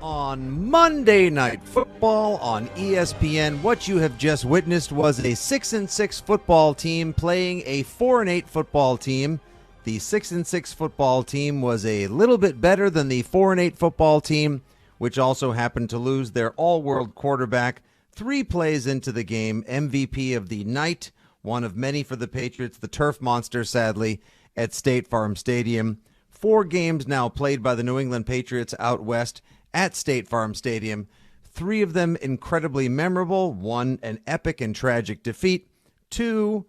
On Monday Night Football on ESPN, what you have just witnessed was a 6-6 football team playing a 4-8 football team. The 6-6 football team was a little bit better than the 4-8 football team, which also happened to lose their all-world quarterback 3 plays into the game. MVP of the night, one of many for the Patriots, the turf monster, sadly, at State Farm Stadium. 4 games now played by the New England Patriots out west at State Farm Stadium. 3 of them incredibly memorable. 1, an epic and tragic defeat. 2,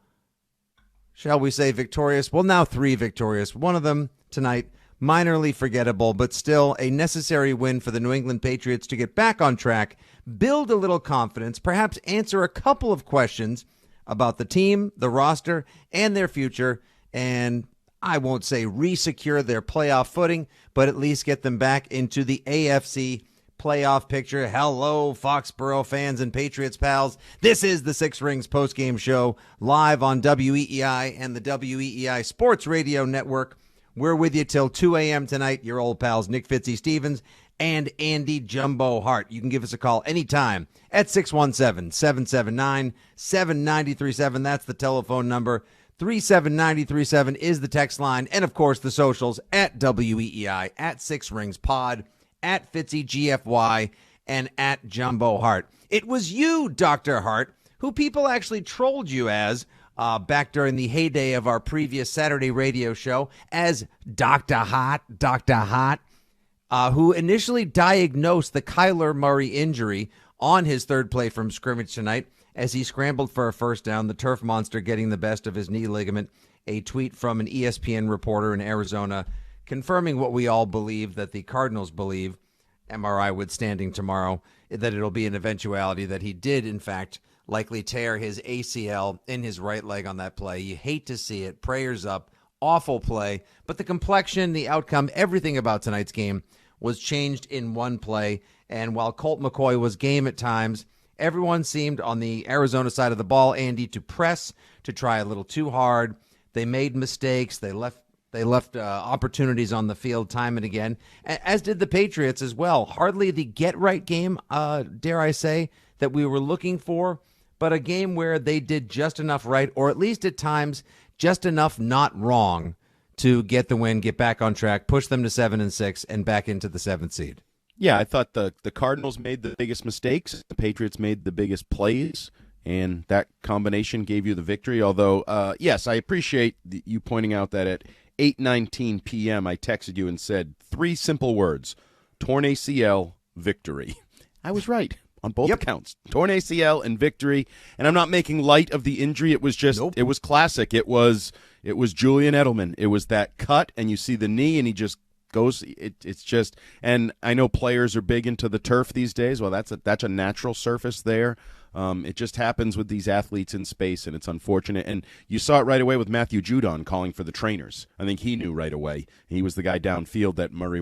shall we say, victorious. Well, now 3 victorious. 1 of them tonight, minorly forgettable, but still a necessary win for the New England Patriots to get back on track, build a little confidence, perhaps answer a couple of questions about the team, the roster, and their future, and I won't say re-secure their playoff footing, but at least get them back into the AFC playoff picture. Hello, Foxborough fans and Patriots pals. This is the Six Rings Postgame Show, live on WEEI and the WEEI Sports Radio Network. We're with you till 2 a.m. tonight. Your old pals Nick Fitzy Stevens and Andy Jumbo Hart. You can give us a call anytime at 617-779-7937. That's the telephone number. 37937 is the text line, and of course the socials at WEEI, at Six Rings Pod, at Fitzy GFY, and at Jumbo Hart. It was you, Dr. Hart, who people actually trolled you as back during the heyday of our previous Saturday radio show as Dr. Hart, who initially diagnosed the Kyler Murray injury on his third play from scrimmage tonight. As he scrambled for a first down, the turf monster getting the best of his knee ligament. A tweet from an ESPN reporter in Arizona confirming what we all believe, that the Cardinals believe, MRI withstanding tomorrow, that it'll be an eventuality that he did, in fact, likely tear his ACL in his right leg on that play. You hate to see it. Prayers up. Awful play. But the complexion, the outcome, everything about tonight's game was changed in one play. And while Colt McCoy was game at times, everyone seemed on the Arizona side of the ball, Andy, to press, to try a little too hard. They made mistakes. They left opportunities on the field time and again, as did the Patriots as well. Hardly the get-right game, dare I say, that we were looking for, but a game where they did just enough right, or at least at times just enough not wrong to get the win, get back on track, push them to 7-6, and back into the 7th seed. Yeah, I thought the Cardinals made the biggest mistakes. The Patriots made the biggest plays, and that combination gave you the victory. Although, yes, I appreciate you pointing out that at 8:19 p.m. I texted you and said 3 simple words: torn ACL, victory. I was right on both accounts. Torn ACL and victory. And I'm not making light of the injury. It was just, It was classic. It was Julian Edelman. It was that cut, and you see the knee, and he just goes. It's just, and I know players are big into the turf these days. Well, that's a natural surface there. It just happens with these athletes in space, and it's unfortunate. And you saw it right away with Matthew Judon calling for the trainers. I think he knew right away. He was the guy downfield that Murray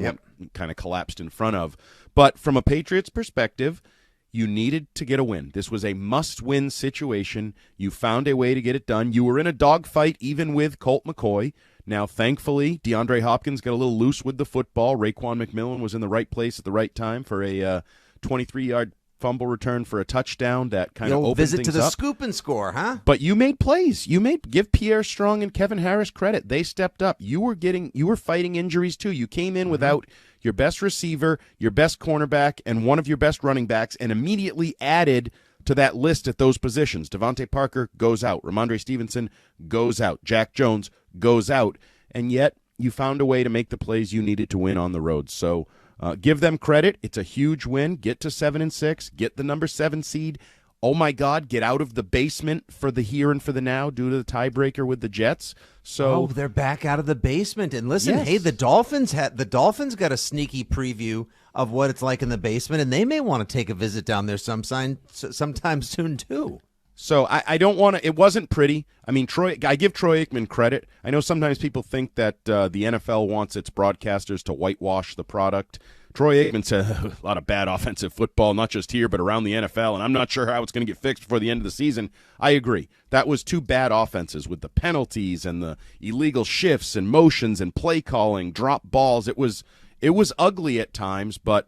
kind of collapsed in front of. But from a Patriots perspective, you needed to get a win. This was a must-win situation. You found a way to get it done. You were in a dogfight even with Colt McCoy. Now, thankfully, DeAndre Hopkins got a little loose with the football. Raekwon McMillan was in the right place at the right time for a 23-yard fumble return for a touchdown that kind of opened things up. Visit to the scoop and score, huh? But you made plays. Give Pierre Strong and Kevin Harris credit. They stepped up. You were fighting injuries too. You came in without your best receiver, your best cornerback, and one of your best running backs, and immediately added to that list at those positions. Devontae Parker goes out. Ramondre Stevenson goes out. Jack Jones goes out. And yet you found a way to make the plays you needed to win on the road. So give them credit. It's a huge win. Get to 7-6. Get the number 7 seed. Oh, my God, get out of the basement for the here and for the now due to the tiebreaker with the Jets. So they're back out of the basement. And listen, hey, the Dolphins got a sneaky preview of what it's like in the basement, and they may want to take a visit down there sometime soon, too. So I don't want to – it wasn't pretty. I mean, I give Troy Aikman credit. I know sometimes people think that the NFL wants its broadcasters to whitewash the product. Troy Aikman said a lot of bad offensive football, not just here but around the NFL, and I'm not sure how it's going to get fixed before the end of the season. I agree. That was 2 bad offenses with the penalties and the illegal shifts and motions and play calling, drop balls. It was ugly at times, but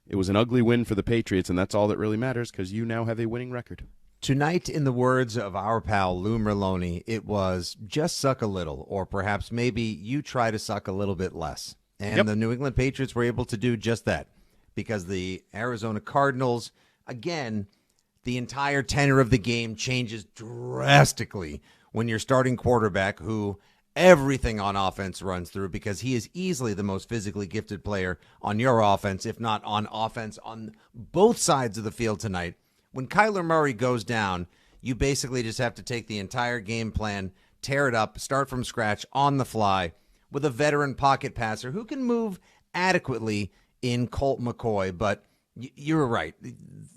it was an ugly win for the Patriots, and that's all that really matters because you now have a winning record. Tonight, in the words of our pal Lou Merloni, it was just suck a little, or perhaps maybe you try to suck a little bit less. And the New England Patriots were able to do just that because the Arizona Cardinals, again, the entire tenor of the game changes drastically when your starting quarterback, who everything on offense runs through because he is easily the most physically gifted player on your offense, if not on offense on both sides of the field tonight. When Kyler Murray goes down, you basically just have to take the entire game plan, tear it up, start from scratch on the fly with a veteran pocket passer who can move adequately in Colt McCoy. But you're right.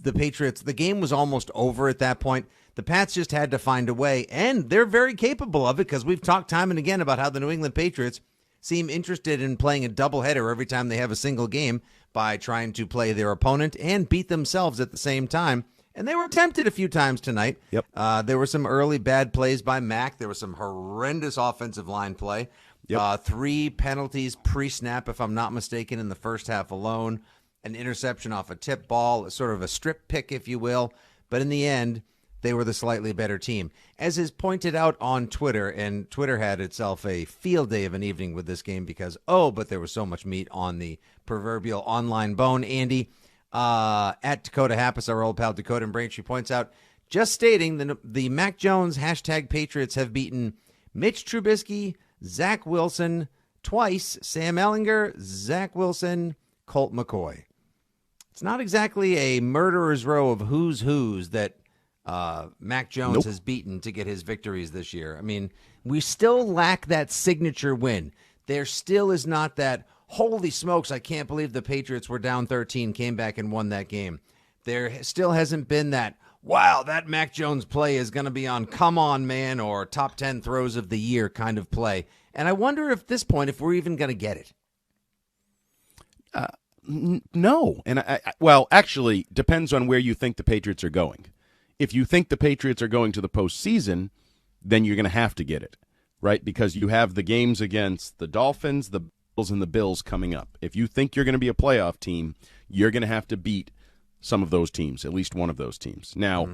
The Patriots, the game was almost over at that point. The Pats just had to find a way, and they're very capable of it because we've talked time and again about how the New England Patriots seem interested in playing a doubleheader every time they have a single game by trying to play their opponent and beat themselves at the same time. And they were tempted a few times tonight. Yep. There were some early bad plays by Mack. There was some horrendous offensive line play. Yep. 3 penalties pre-snap, if I'm not mistaken, in the first half alone. An interception off a tip ball, sort of a strip pick, if you will. But in the end, they were the slightly better team. As is pointed out on Twitter, and Twitter had itself a field day of an evening with this game because, but there was so much meat on the proverbial online bone. Andy, at Dakota Happus, our old pal Dakota and Braintree, points out, just stating the Mac Jones hashtag Patriots have beaten Mitch Trubisky, Zach Wilson twice, Sam Ehlinger, Zach Wilson, Colt McCoy. It's not exactly a murderer's row of who's that Mac Jones has beaten to get his victories this year. I mean, we still lack that signature win. There still is not that, holy smokes, I can't believe the Patriots were down 13, came back and won that game. There still hasn't been that, wow, that Mac Jones play is going to be on Come On Man or top 10 throws of the year kind of play. And I wonder if at this point, if we're even going to get it. No. And actually, depends on where you think the Patriots are going. If you think the Patriots are going to the postseason, then you're going to have to get it, right? Because you have the games against the Dolphins, the Bills, and the Bills coming up. If you think you're going to be a playoff team, you're going to have to beat some of those teams, at least one of those teams. Now,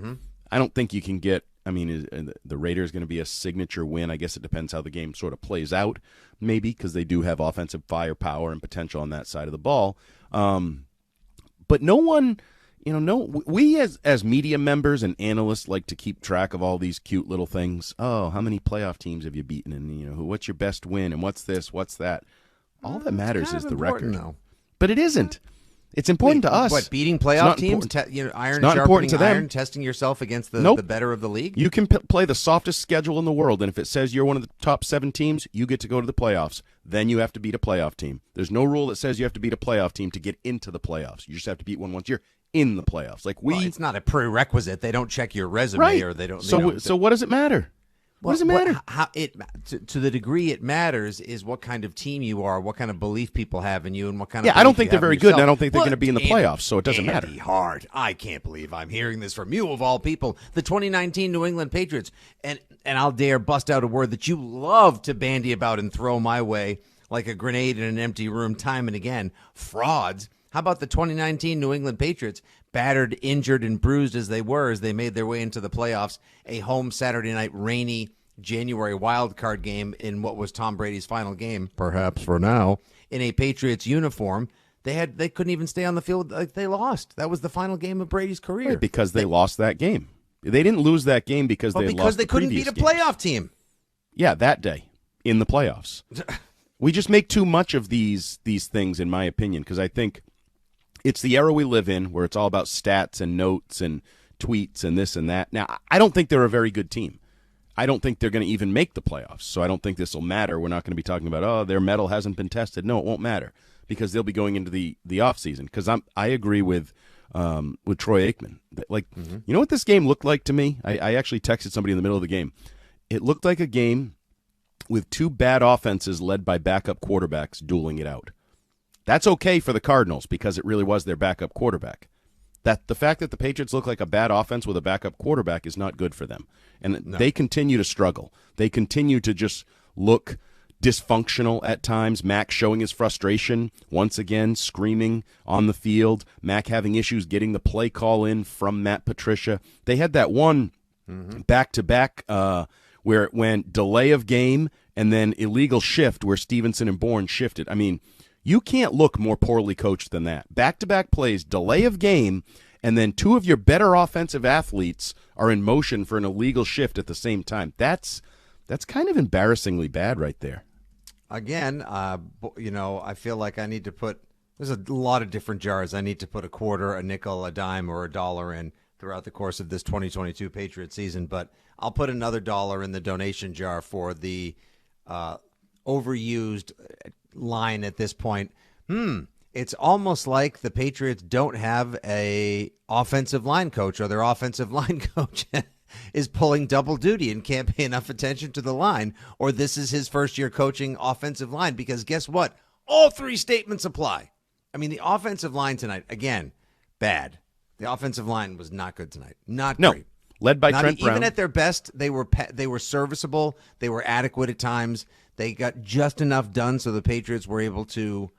I don't think you can get, the Raiders going to be a signature win. I guess it depends how the game sort of plays out, maybe, because they do have offensive firepower and potential on that side of the ball. But no one... we as media members and analysts like to keep track of all these cute little things. Oh, how many playoff teams have you beaten? And, what's your best win? And what's this? What's that? All that matters is the record. Though. But it isn't. It's important to us. What, beating playoff teams? Iron sharpening iron, testing yourself against the better of the league? You can play the softest schedule in the world, and if it says you're one of the top 7 teams, you get to go to the playoffs. Then you have to beat a playoff team. There's no rule that says you have to beat a playoff team to get into the playoffs. You just have to beat one once you're in the playoffs. It's not a prerequisite. They don't check your resume, right. Or they don't. So what does it matter? What does it matter? To the degree it matters is what kind of team you are, what kind of belief people have in you, and what kind of. Yeah, I don't think they're very good, and I don't think they're going to be in the playoffs, so it doesn't matter. Hart, I can't believe I'm hearing this from you of all people. The 2019 New England Patriots, and I'll dare bust out a word that you love to bandy about and throw my way like a grenade in an empty room time and again. Frauds. How about the 2019 New England Patriots, battered, injured, and bruised as they were as they made their way into the playoffs, a home Saturday night rainy January wild card game in what was Tom Brady's final game, perhaps for now, in a Patriots uniform. They couldn't even stay on the field. They lost. That was the final game of Brady's career. Right, because they lost that game. They didn't lose that game because they lost the couldn't beat a playoff team. Yeah, that day in the playoffs. We just make too much of these things, in my opinion, because I think it's the era we live in where it's all about stats and notes and tweets and this and that. Now, I don't think they're a very good team. I don't think they're going to even make the playoffs, so I don't think this will matter. We're not going to be talking about, their metal hasn't been tested. No, it won't matter because they'll be going into the offseason. Because I agree with Troy Aikman. You know what this game looked like to me? I actually texted somebody in the middle of the game. It looked like a game with 2 bad offenses led by backup quarterbacks dueling it out. That's okay for the Cardinals because it really was their backup quarterback. That the fact that the Patriots look like a bad offense with a backup quarterback is not good for them. And They continue to struggle. They continue to just look dysfunctional at times. Mac showing his frustration once again, screaming on the field. Mac having issues getting the play call in from Matt Patricia. They had that one back-to-back where it went delay of game and then illegal shift where Stevenson and Bourne shifted. I mean, you can't look more poorly coached than that. Back-to-back plays, delay of game, and then two of your better offensive athletes are in motion for an illegal shift at the same time. That's kind of embarrassingly bad right there. Again, I feel like I need to put – there's a lot of different jars. I need to put a quarter, a nickel, a dime, or a dollar in throughout the course of this 2022 Patriot season. But I'll put another dollar in the donation jar for the overused line at this point. It's almost like the Patriots don't have a offensive line coach, or their offensive line coach is pulling double duty and can't pay enough attention to the line, or this is his first year coaching offensive line, because guess what? All three statements apply. I mean, the offensive line tonight, again, bad. The offensive line was not good tonight. Not great. Led by Trent Brown. Even at their best, they were serviceable. They were adequate at times. They got just enough done so the Patriots were able to,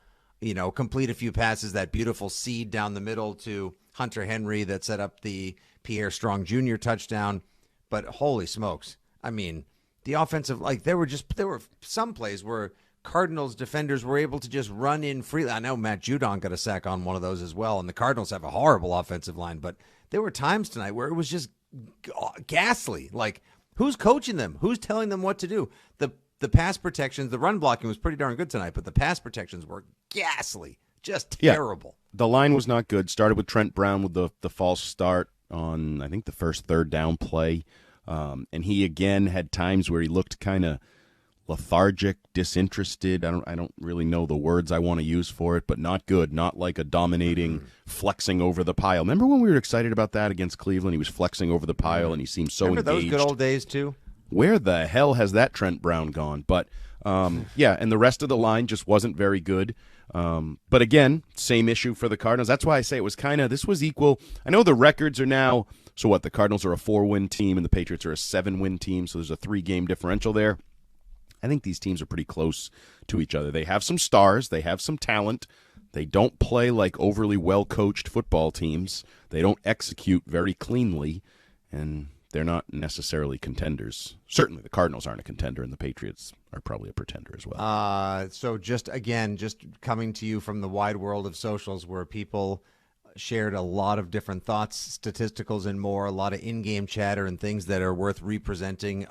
complete a few passes. That beautiful seed down the middle to Hunter Henry that set up the Pierre Strong Jr. touchdown. But holy smokes. I mean, the offensive, there were some plays where Cardinals defenders were able to just run in freely. I know Matt Judon got a sack on one of those as well, and the Cardinals have a horrible offensive line, but there were times tonight where it was just ghastly. Like, who's coaching them? Who's telling them what to do? The pass protections, the run blocking was pretty darn good tonight, but the pass protections were ghastly, just terrible. Yeah, the line was not good. Started with Trent Brown with the false start on, I think, the first third down play. And he, again, had times where he looked kind of lethargic, disinterested. I don't really know the words I want to use for it, but not good. Not like a dominating, flexing over the pile. Remember when we were excited about that against Cleveland? He was flexing over the pile, and he seemed so engaged. Remember those good old days, too? Where the hell has that Trent Brown gone? But, and the rest of the line just wasn't very good. But, again, same issue for the Cardinals. That's why I say it was this was equal. I know the records are now, so what, the Cardinals are a 4-win team and the Patriots are a 7-win team, so there's a 3-game differential there. I think these teams are pretty close to each other. They have some stars. They have some talent. They don't play like overly well-coached football teams. They don't execute very cleanly, and they're not necessarily contenders. Certainly the Cardinals aren't a contender, and the Patriots are probably a pretender as well. So just coming to you from the wide world of socials where people shared a lot of different thoughts, statisticals and more, a lot of in-game chatter and things that are worth representing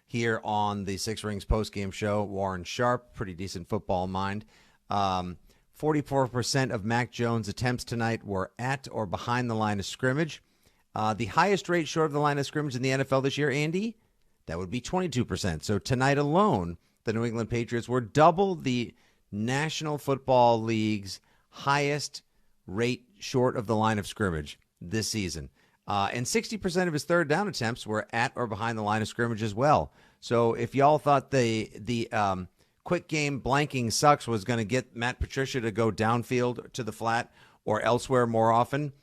here on the Six Rings Postgame Show. Warren Sharp, pretty decent football mind. 44% of Mac Jones' attempts tonight were at or behind the line of scrimmage. The highest rate short of the line of scrimmage in the NFL this year, Andy, that would be 22%. So tonight alone, the New England Patriots were double the National Football League's highest rate short of the line of scrimmage this season. And 60% of his third down attempts were at or behind the line of scrimmage as well. So if y'all thought the quick game blanking sucks was going to get Matt Patricia to go downfield to the flat or elsewhere more often,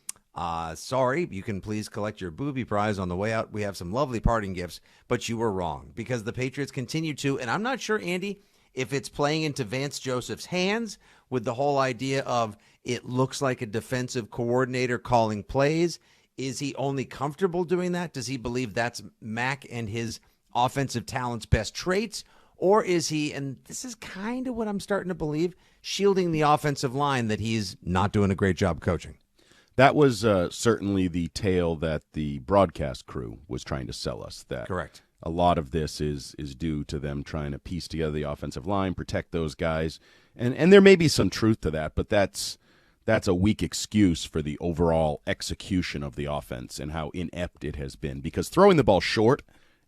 sorry, you can please collect your booby prize on the way out. We have some lovely parting gifts, but you were wrong because the Patriots continue to, and I'm not sure, Andy, if it's playing into Vance Joseph's hands with the whole idea of it looks like a defensive coordinator calling plays. Is he only comfortable doing that? Does he believe that's Mac and his offensive talent's best traits? Or is he, and this is kind of what I'm starting to believe, shielding the offensive line that he's not doing a great job coaching? That was certainly the tale that the broadcast crew was trying to sell us. That correct. A lot of this is due to them trying to piece together the offensive line, protect those guys. And there may be some truth to that, but that's a weak excuse for the overall execution of the offense and how inept it has been. Because throwing the ball short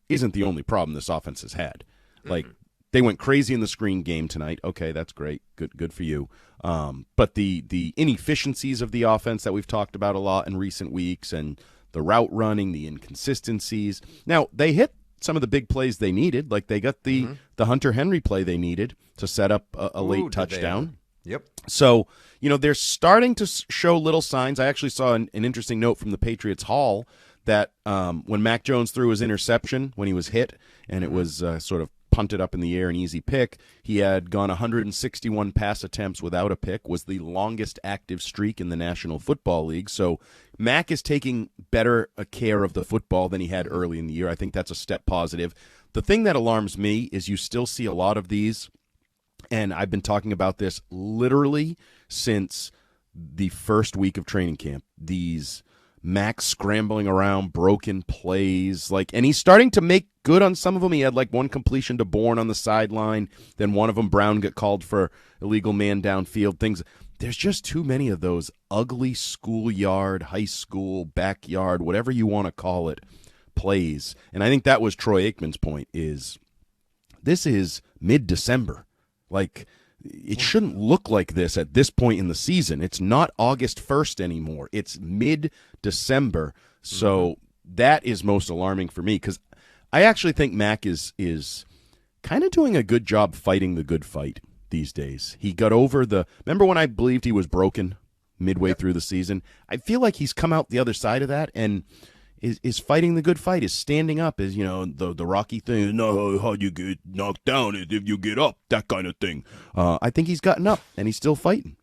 isn't the only problem this offense has had. Like, they went crazy in the screen game tonight. Okay, that's great. Good for you. But the inefficiencies of the offense that we've talked about a lot in recent weeks and the route running, the inconsistencies. Now, they hit some of the big plays they needed. Like, they got the Hunter Henry play they needed to set up a late touchdown. Yep. So, they're starting to show little signs. I actually saw an interesting note from the Patriots Hall that when Mac Jones threw his interception when he was hit, and it was sort of punted up in the air, an easy pick. He had gone 161 pass attempts without a pick, was the longest active streak in the National Football League. So Mac is taking better care of the football than he had early in the year. I think that's a step positive. The thing that alarms me is you still see a lot of these, and I've been talking about this literally since the first week of training camp, these Max scrambling around, broken plays, and he's starting to make good on some of them. He had one completion to Bourne on the sideline, then one of them, Brown, got called for illegal man downfield. Things. There's just too many of those ugly schoolyard, high school, backyard, whatever you want to call it, plays. And I think that was Troy Aikman's point, is this is mid-December. It shouldn't look like this at this point in the season. It's not August 1st anymore. It's mid-December. So that is most alarming for me, because I actually think Mac is kind of doing a good job fighting the good fight these days. He got over remember when I believed he was broken midway through the season? I feel like he's come out the other side of that and is fighting the good fight, is standing up, is, the Rocky thing, no, how you get knocked down is if you get up, that kind of thing. I think he's gotten up, and he's still fighting.